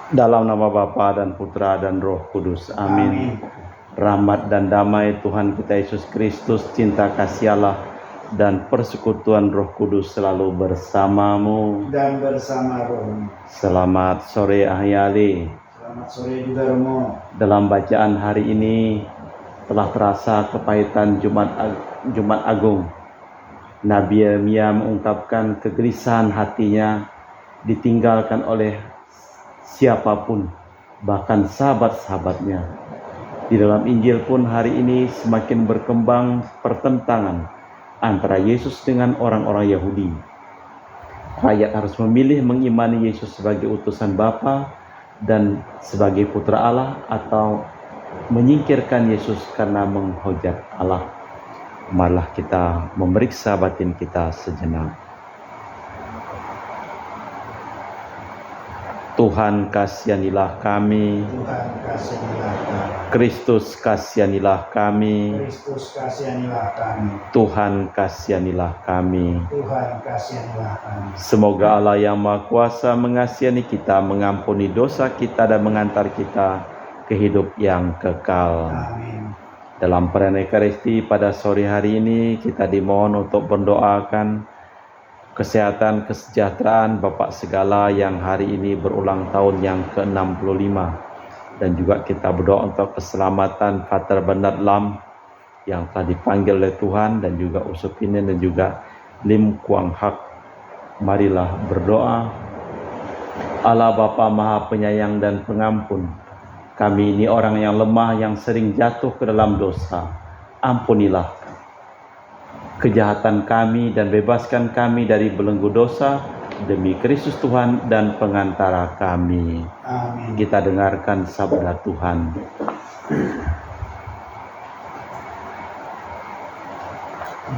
Dalam nama Bapa dan Putra dan Roh Kudus. Amin. Rahmat dan damai Tuhan kita Yesus Kristus, cinta kasih Allah, dan persekutuan Roh Kudus selalu bersamamu dan bersama rohmu. Selamat sore Ahyali. Selamat sore juga Romo. Dalam bacaan hari ini telah terasa kepahitan Jumat Agung. Nabi Yeremia mengungkapkan kegelisahan hatinya ditinggalkan oleh siapapun, bahkan sahabat-sahabatnya. Di dalam Injil pun hari ini semakin berkembang pertentangan antara Yesus dengan orang-orang Yahudi. Rakyat harus memilih mengimani Yesus sebagai utusan Bapa dan sebagai putra Allah, atau menyingkirkan Yesus karena menghujat Allah. Marilah kita memeriksa batin kita sejenak. Tuhan kasihanilah kami. Tuhan kasihanilah kami. Kristus kasihanilah kami. Kristus kasihanilah kami. Tuhan kasihanilah kami. Tuhan kasihanilah kami. Semoga Allah yang Maha Kuasa mengasihani kita, mengampuni dosa kita, dan mengantar kita ke hidup yang kekal. Amin. Dalam perayaan Ekaristi pada sore hari ini, kita dimohon untuk mendoakan kesehatan, kesejahteraan Bapak segala yang hari ini berulang tahun yang ke-65. Dan juga kita berdoa untuk keselamatan Pater Bernard Lam yang telah dipanggil oleh Tuhan, dan juga Usupinen dan juga Lim Kuang Hak. Marilah berdoa. Allah Bapa Maha Penyayang dan Pengampun, kami ini orang yang lemah yang sering jatuh ke dalam dosa. Ampunilah kejahatan kami dan bebaskan kami dari belenggu dosa demi Kristus Tuhan dan pengantara kami. Amin. Kita dengarkan sabda Tuhan.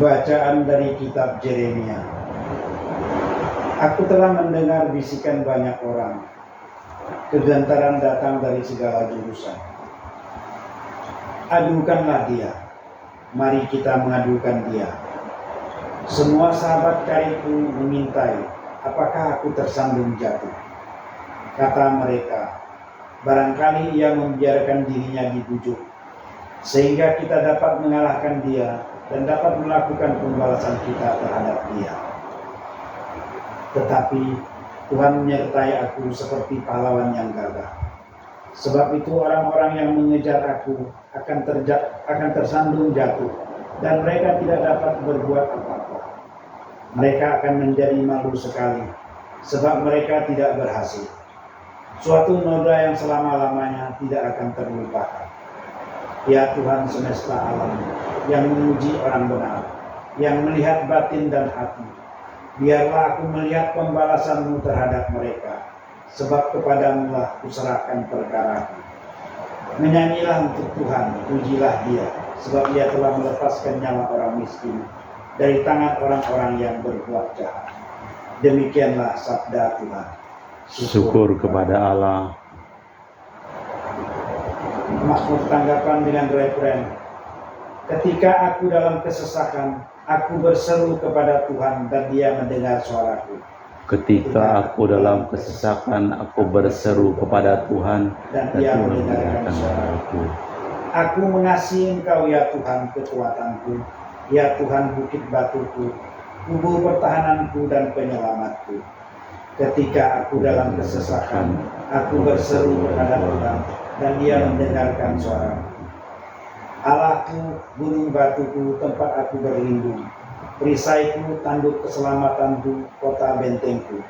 Bacaan dari kitab Yeremia. Aku telah mendengar bisikan banyak orang. Kegantaran datang dari segala jurusan. Adukanlah dia. Mari kita mengadukan dia. Semua sahabat karibku memintai, apakah aku tersandung jatuh? Kata mereka, barangkali ia membiarkan dirinya dibujuk, sehingga kita dapat mengalahkan dia dan dapat melakukan pembalasan kita terhadap dia. Tetapi Tuhan menyertai aku seperti pahlawan yang gagah. Sebab itu orang-orang yang mengejar aku akan tersandung jatuh, dan mereka tidak dapat berbuat apa-apa. Mereka akan menjadi malu sekali, sebab mereka tidak berhasil. Suatu noda yang selama-lamanya tidak akan terlupakan. Ya Tuhan semesta alam, yang menguji orang benar, yang melihat batin dan hati, biarlah aku melihat pembalasan-Mu terhadap mereka, sebab kepadamu lah kuserahkan perkaraku. Menyanyilah untuk Tuhan, pujilah Dia, sebab Dia telah melepaskan nyawa orang miskin dari tangan orang-orang yang berbuat jahat. Demikianlah sabda Tuhan. Syukur kepada Allah. Mazmur tanggapan dengan referen. Ketika aku dalam kesesakan, aku berseru kepada Tuhan dan Dia mendengar suaraku. Ketika aku dalam kesesakan, aku berseru kepada Tuhan dan Dia mendengarkan suaraku. Aku mengasihi Engkau ya Tuhan kekuatanku, ya Tuhan bukit batuku, kubu pertahananku dan penyelamatku. Ketika aku dalam kesesakan, aku berseru kepada Tuhan dan Dia mendengarkan suaraku. Allahku, gunung batuku, tempat aku berlindung, perisaiku, tanduk keselamatanku, kota bentengku.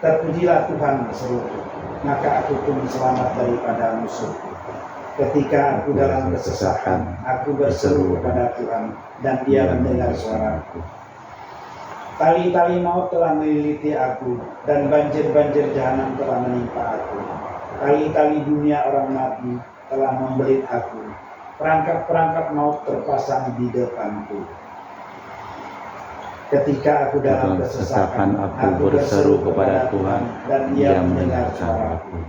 Terpujilah Tuhan berseruku, maka aku pun selamat daripada musuhku. Ketika aku dalam kesesakan, aku berseru kepada Tuhan dan Dia mendengar suaraku. Tali-tali maut telah meliliti aku, dan banjir-banjir jahanam telah menimpa aku. Tali-tali dunia orang mati telah membelit aku. Perangkap-perangkap maut terpasang di depanku. Ketika aku dalam kesesakan, aku berseru kepada Tuhan dan Dia mendengar suaraku.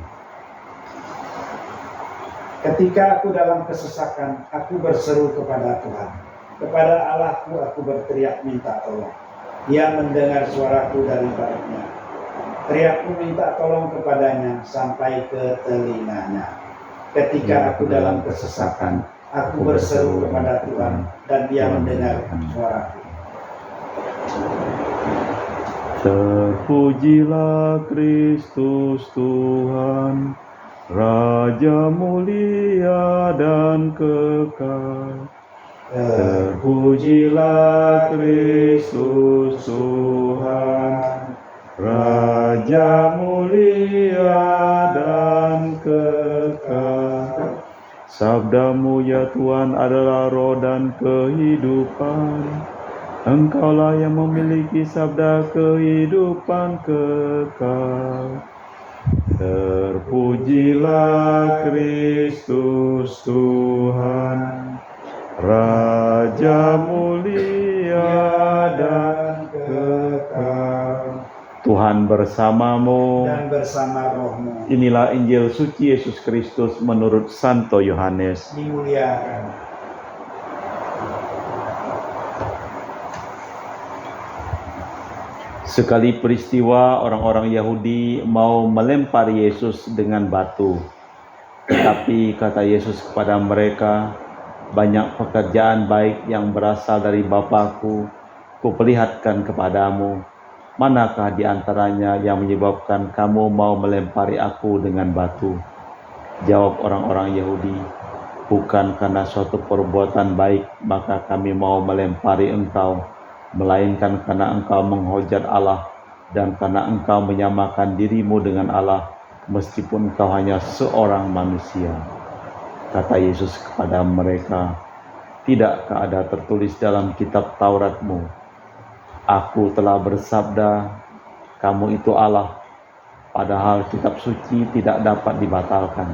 Ketika aku dalam kesesakan, aku berseru kepada Tuhan. Kepada Allahku aku berteriak minta tolong. Dia mendengar suaraku dari baiknya. Teriakku minta tolong kepadanya sampai ke telinganya. Ketika aku dalam kesesakan, aku berseru kepada Tuhan dan Dia mendengar suaraku. Terpujilah Kristus Tuhan, Raja mulia dan kekal. Terpujilah Kristus Tuhan, Raja mulia dan kekal. Sabdamu ya Tuhan adalah roh dan kehidupan. Engkaulah yang memiliki sabda kehidupan kekal. Terpujilah Kristus Tuhan, Raja mulia dan kekal. Tuhan bersamamu Dan bersama rohmu. Inilah Injil suci Yesus Kristus menurut Santo Yohanes. Dimuliakan. Sekali peristiwa orang-orang Yahudi mau melempar Yesus dengan batu. Tetapi kata Yesus kepada mereka, banyak pekerjaan baik yang berasal dari Bapa-Ku, Kuperlihatkan kepadamu. Manakah di antaranya yang menyebabkan kamu mau melempari Aku dengan batu? Jawab orang-orang Yahudi, bukan karena suatu perbuatan baik maka kami mau melempari engkau, melainkan karena engkau menghujat Allah dan karena engkau menyamakan dirimu dengan Allah meskipun engkau hanya seorang manusia. Kata Yesus kepada mereka, tidakkah ada tertulis dalam kitab Tauratmu, Aku telah bersabda, kamu itu Allah, padahal kitab suci tidak dapat dibatalkan.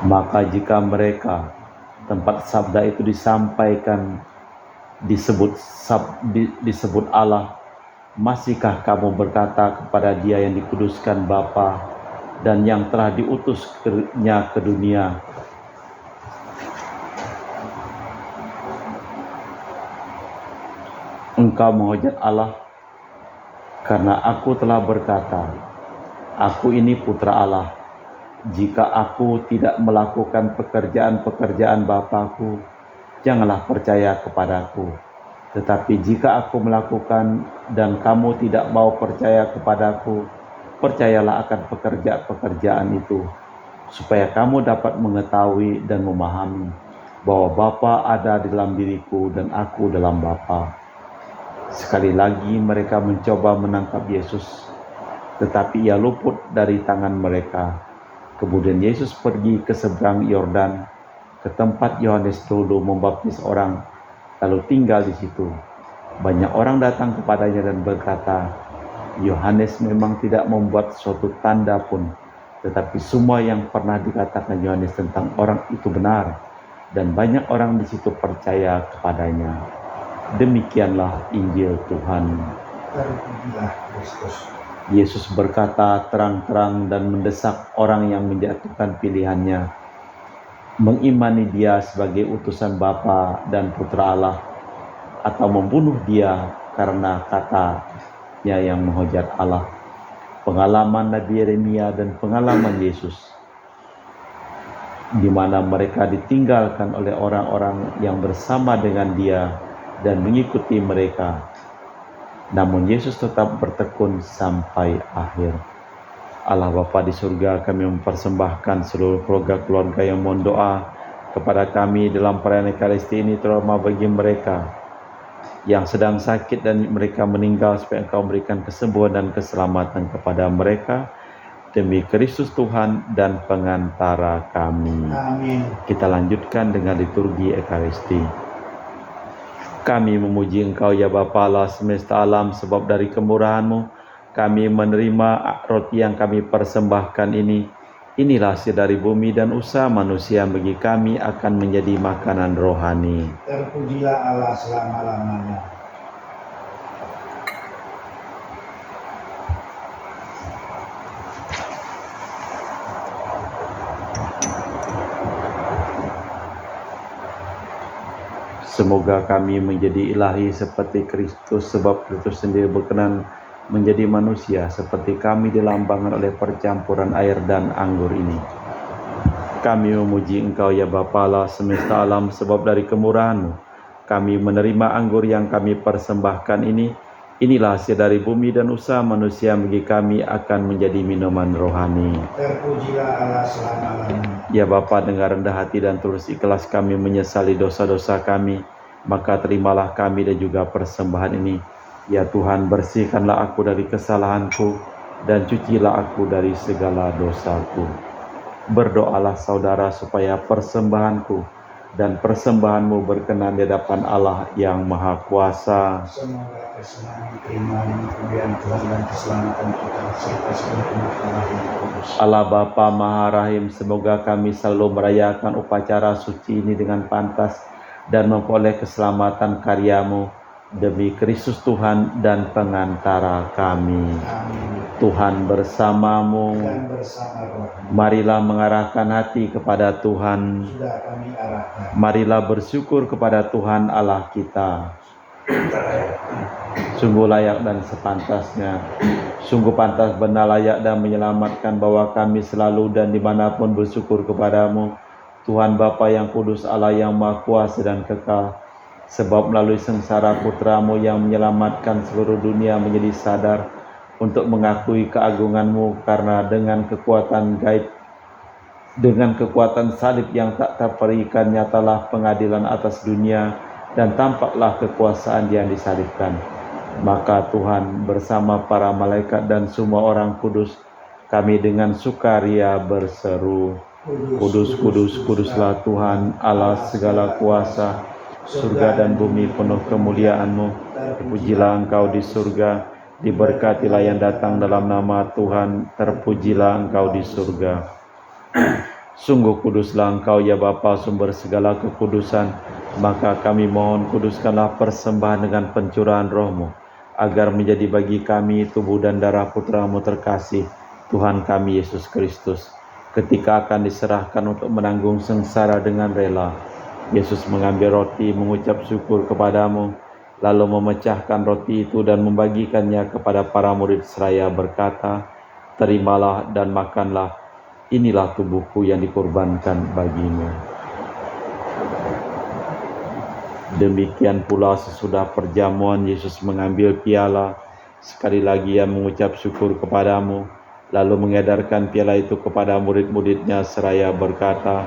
Maka jika mereka tempat sabda itu disampaikan disebut Allah, masihkah kamu berkata kepada Dia yang dikuduskan Bapa dan yang telah diutusnya ke dunia, engkau menghujat Allah? Karena Aku telah berkata, Aku ini putra Allah. Jika Aku tidak melakukan pekerjaan-pekerjaan Bapa-Ku, janganlah percaya kepadaku. Tetapi jika Aku melakukan dan kamu tidak mau percaya kepadaku, percayalah akan pekerjaan itu, supaya kamu dapat mengetahui dan memahami bahwa Bapa ada di dalam diriku dan Aku dalam Bapa. Sekali lagi mereka mencoba menangkap Yesus, tetapi Ia luput dari tangan mereka. Kemudian Yesus pergi ke seberang Yordan, ke tempat Yohanes dulu membaptis orang, lalu tinggal di situ. Banyak orang datang kepadanya dan berkata, Yohanes memang tidak membuat suatu tanda pun, tetapi semua yang pernah dikatakan Yohanes tentang orang itu benar, dan banyak orang di situ percaya kepadanya. Demikianlah Injil Tuhan. Terpujilah Kristus. Yesus berkata terang-terang dan mendesak orang yang menjatuhkan pilihannya, mengimani Dia sebagai utusan Bapa dan Putra Allah, atau membunuh Dia karena katanya yang menghujat Allah. Pengalaman Nabi Yeremia dan pengalaman Yesus, di mana mereka ditinggalkan oleh orang-orang yang bersama dengan Dia dan mengikuti mereka. Namun Yesus tetap bertekun sampai akhir. Allah Bapa di surga, kami mempersembahkan seluruh keluarga yang mohon doa kepada kami dalam perayaan Ekaristi ini, terutama bagi mereka yang sedang sakit dan mereka meninggal, supaya Engkau berikan kesembuhan dan keselamatan kepada mereka, demi Kristus Tuhan dan pengantara kami. Amin. Kita lanjutkan dengan liturgi Ekaristi. Kami memuji Engkau ya Bapa Allah semesta alam, sebab dari kemurahan-Mu kami menerima roti yang kami persembahkan ini. Inilah hasil dari bumi dan usaha manusia, bagi kami akan menjadi makanan rohani. Terpujilah Allah selama-lamanya. Semoga kami menjadi ilahi seperti Kristus, sebab Kristus sendiri berkenan menjadi manusia seperti kami dilambangkan oleh percampuran air dan anggur ini. Kami memuji Engkau ya Bapa Allah semesta alam, sebab dari kemurahan-Mu kami menerima anggur yang kami persembahkan ini. Inilah hasil dari bumi dan usaha manusia bagi kami akan menjadi minuman rohani. Terpujilah Allah selama-lamanya. Ya Bapa, dengan rendah hati dan tulus ikhlas kami menyesali dosa-dosa kami, maka terimalah kami dan juga persembahan ini. Ya Tuhan, bersihkanlah aku dari kesalahanku dan cucilah aku dari segala dosaku. Berdoalah saudara supaya persembahanku dan persembahanmu berkenan di hadapan Allah yang Maha Kuasa. Semoga kesenangan keimanan, kemuliaan Tuhan dan keselamatan kita serta seluruh umat Allah yang kudus. Allah Bapa Maha Rahim, semoga kami selalu merayakan upacara suci ini dengan pantas dan memperoleh keselamatan karya-Mu demi Kristus Tuhan dan pengantara kami. Amin. Tuhan bersamamu. Dan bersama roh. Marilah mengarahkan hati kepada Tuhan. Sudah kami arahkan. Marilah bersyukur kepada Tuhan Allah kita. Sungguh layak dan sepantasnya, sungguh pantas, benar, layak dan menyelamatkan bahwa kami selalu dan dimanapun bersyukur kepadamu, Tuhan Bapa yang kudus, Allah yang maha kuasa dan kekal. Sebab melalui sengsara putra-Mu yang menyelamatkan seluruh dunia menjadi sadar untuk mengakui keagungan-Mu, karena dengan kekuatan gaib, dengan kekuatan salib yang tak terperikan, nyatalah pengadilan atas dunia dan tampaklah kekuasaan yang disalibkan. Maka Tuhan bersama para malaikat dan semua orang kudus, kami dengan sukaria berseru, Kudus, kudus, kuduslah Tuhan Allah segala kuasa, surga dan bumi penuh kemuliaan-Mu. Terpujilah Engkau di surga, diberkatilah yang datang dalam nama Tuhan, terpujilah Engkau di surga. Sungguh kuduslah Engkau ya Bapa, sumber segala kekudusan. Maka kami mohon, kuduskanlah persembahan dengan pencurahan Roh-Mu, agar menjadi bagi kami tubuh dan darah Putra-Mu terkasih, Tuhan kami Yesus Kristus. Ketika akan diserahkan untuk menanggung sengsara dengan rela, Yesus mengambil roti, mengucap syukur kepadamu, lalu memecahkan roti itu dan membagikannya kepada para murid seraya berkata, terimalah dan makanlah, inilah tubuhku yang dikorbankan bagimu. Demikian pula sesudah perjamuan Yesus mengambil piala, sekali lagi Ia mengucap syukur kepadamu, lalu mengedarkan piala itu kepada murid-muridnya seraya berkata,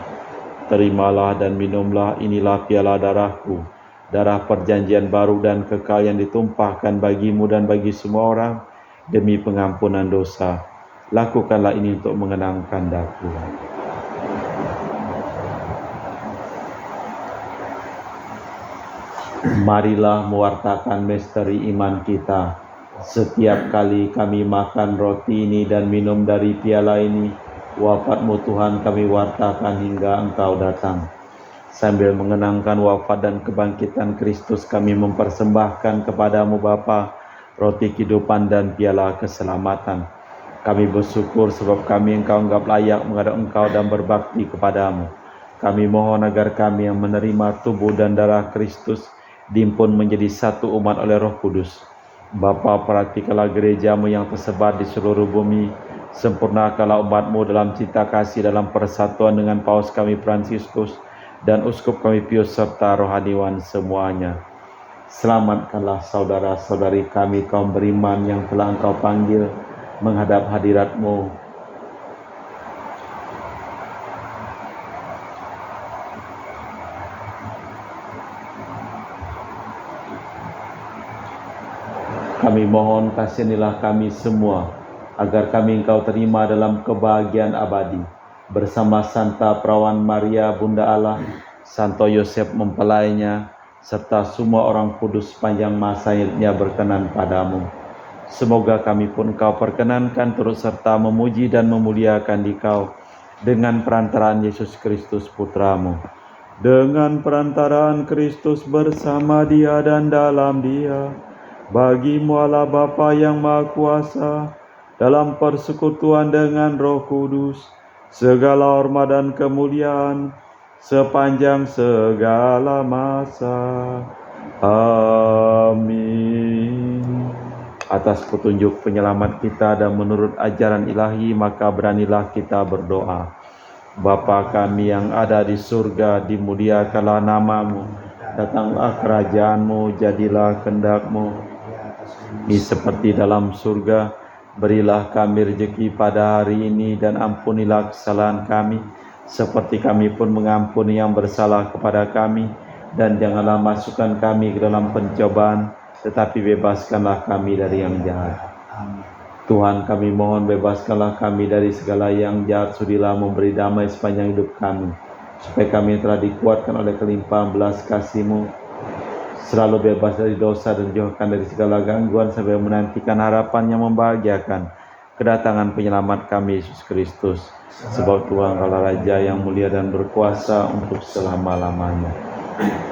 terimalah dan minumlah, inilah piala darahku, darah perjanjian baru dan kekal yang ditumpahkan bagimu dan bagi semua orang demi pengampunan dosa. Lakukanlah ini untuk mengenangkan daku. Marilah mewartakan misteri iman kita. Setiap kali kami makan roti ini dan minum dari piala ini, wafat-Mu Tuhan kami wartakan hingga Engkau datang. Sambil mengenangkan wafat dan kebangkitan Kristus, kami mempersembahkan kepadamu Bapa roti kehidupan dan piala keselamatan. Kami bersyukur sebab kami Engkau anggap layak menghadap Engkau dan berbakti kepadamu. Kami mohon agar kami yang menerima tubuh dan darah Kristus diimpun menjadi satu umat oleh Roh Kudus. Bapa, perhatikanlah gereja-Mu yang tersebar di seluruh bumi. Sempurnakanlah umat-Mu dalam cinta kasih, dalam persatuan dengan Paus kami Fransiskus dan Uskup kami Pius serta rohaniwan semuanya. Selamatkanlah saudara-saudari kami kaum beriman yang telah Engkau panggil menghadap hadirat-Mu. Kami mohon kasihanilah kami semua, agar kami Engkau terima dalam kebahagiaan abadi, bersama Santa Perawan Maria Bunda Allah, Santo Yosef mempelainya, serta semua orang kudus sepanjang masa hidupnya berkenan padamu. Semoga kami pun Engkau perkenankan turut serta memuji dan memuliakan Dikau, dengan perantaraan Yesus Kristus Putra-Mu. Dengan perantaraan Kristus bersama Dia dan dalam Dia, bagi-Mu Allah Bapa yang Maha Kuasa, dalam persekutuan dengan Roh Kudus, segala hormat dan kemuliaan sepanjang segala masa. Amin. atas petunjuk penyelamat kita dan menurut ajaran ilahi, maka beranilah kita berdoa. Bapa kami yang ada di surga, dimuliakanlah namamu, datanglah kerajaanmu, jadilah kehendak-mu ini seperti dalam surga. Berilah kami rezeki pada hari ini dan ampunilah kesalahan kami, seperti kami pun mengampuni yang bersalah kepada kami. Dan janganlah masukkan kami ke dalam pencobaan, tetapi bebaskanlah kami dari yang jahat. Tuhan, kami mohon bebaskanlah kami dari segala yang jahat. Sudilah memberi damai sepanjang hidup kami, supaya kami telah dikuatkan oleh kelimpahan belas kasih-Mu, selalu bebas dari dosa dan dijauhkan dari segala gangguan, sampai menantikan harapan yang membahagiakan, kedatangan penyelamat kami, Yesus Kristus. Sebab Tuhan adalah Raja yang mulia dan berkuasa untuk selama-lamanya.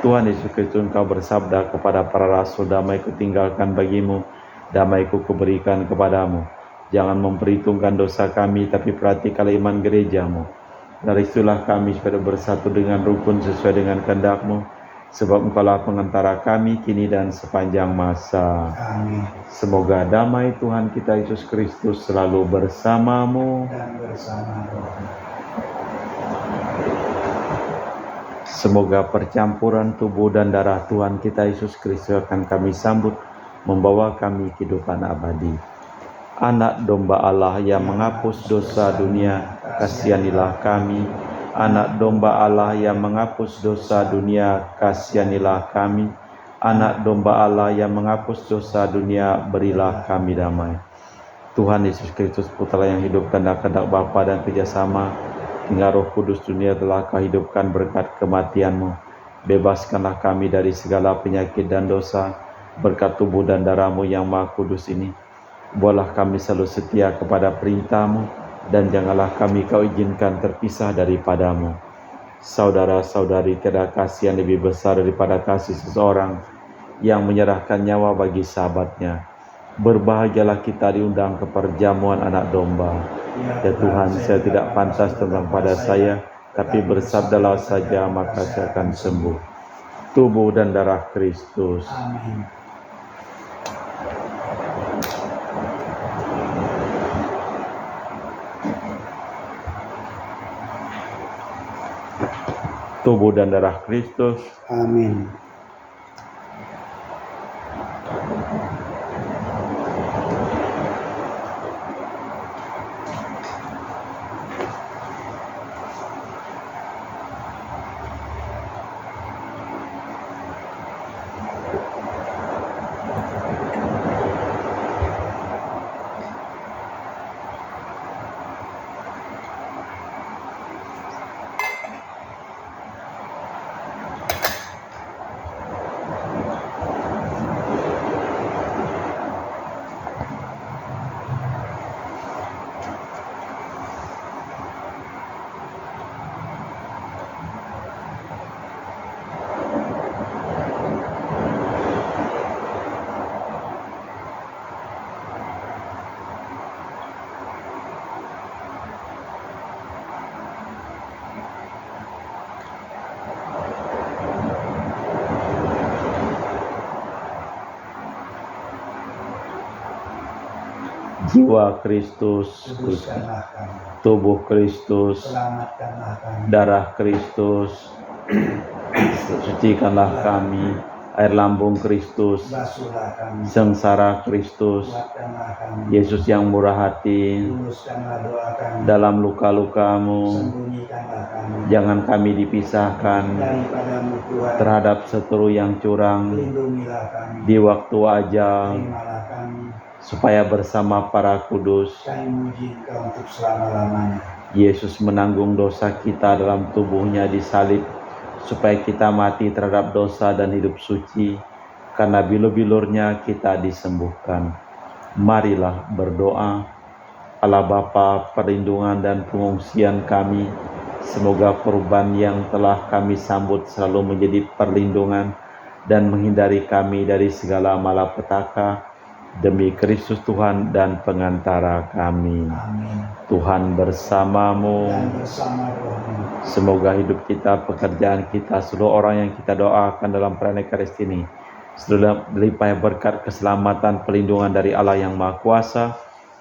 Tuhan Yesus Kristus, Engkau bersabda kepada para rasul, damai kutinggalkan bagimu, damai kuberikan kepadamu. Jangan memperhitungkan dosa kami, tapi perhatikanlah iman gerejamu. Dari itulah kami supaya bersatu dengan rukun sesuai dengan kehendak-Mu, sebab Engkaulah pengantara kami kini dan sepanjang masa. Amin. Semoga damai Tuhan kita Yesus Kristus selalu bersamamu Dan bersama rohmu. Semoga percampuran tubuh dan darah Tuhan kita Yesus Kristus akan kami sambut, membawa kami kehidupan abadi. Anak domba Allah yang menghapus dosa dunia, kasihanilah kami. Anak domba Allah yang menghapus dosa dunia, kasihanilah kami. Anak domba Allah yang menghapus dosa dunia, berilah kami damai. Tuhan Yesus Kristus, Putra yang hidup karena kehendak Bapa dan kerjasama, hingga Roh Kudus, dunia telah Kau hidupkan berkat kematian-Mu. Bebaskanlah kami dari segala penyakit dan dosa, berkat tubuh dan darah-Mu yang Maha Kudus ini. Buatlah kami selalu setia kepada perintah-Mu, dan janganlah kami Kau izinkan terpisah daripada-Mu. Saudara-saudari, tiada kasih yang lebih besar daripada kasih seseorang yang menyerahkan nyawa bagi sahabatnya. Berbahagialah kita diundang ke perjamuan anak domba. Ya Tuhan, saya tidak pantas tentang pada saya, tapi bersabdalah saja maka saya akan sembuh. Tubuh dan darah Kristus. Amin. Tubuh dan darah Kristus. Amin. Jiwa Kristus, Kuduskanlah kami. tubuh Kristus, Selamatkanlah kami. darah Kristus, sucikanlah kami. Air lambung Kristus, Basuhlah kami. sengsara Kristus, Kuatkanlah kami. Yesus yang murah hati, Luluskanlah doa kami. dalam luka-lukamu, Sembunyikanlah kami. jangan kami dipisahkan Daripadamu Tuhan. terhadap seteru yang curang Lindungilah kami. di waktu ajal, Terimalah kami. supaya bersama para kudus Kami muji Engkau untuk selama-lamanya. Yesus menanggung dosa kita dalam tubuhnya disalib, supaya kita mati terhadap dosa dan hidup suci. Karena bilur-bilurnya kita disembuhkan. Marilah berdoa. Allah Bapa, perlindungan dan pengungsian kami, semoga korban yang telah kami sambut selalu menjadi perlindungan dan menghindari kami dari segala malapetaka, demi Kristus Tuhan dan pengantara kami. Amin. Tuhan bersamamu. Dan bersama rohmu. Semoga hidup kita, pekerjaan kita, seluruh orang yang kita doakan dalam perayaan Ekaristi ini Setelah limpah berkat keselamatan perlindungan dari Allah yang Maha Kuasa,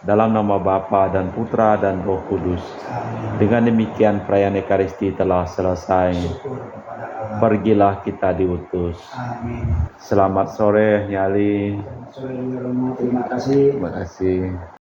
dalam nama Bapa dan Putra dan Roh Kudus. Amin. Dengan demikian perayaan Ekaristi telah selesai. Syukur kepada Allah. Pergilah kita diutus. Amin. Selamat sore, Nyali. Sore juga Romo, terima kasih. Terima kasih.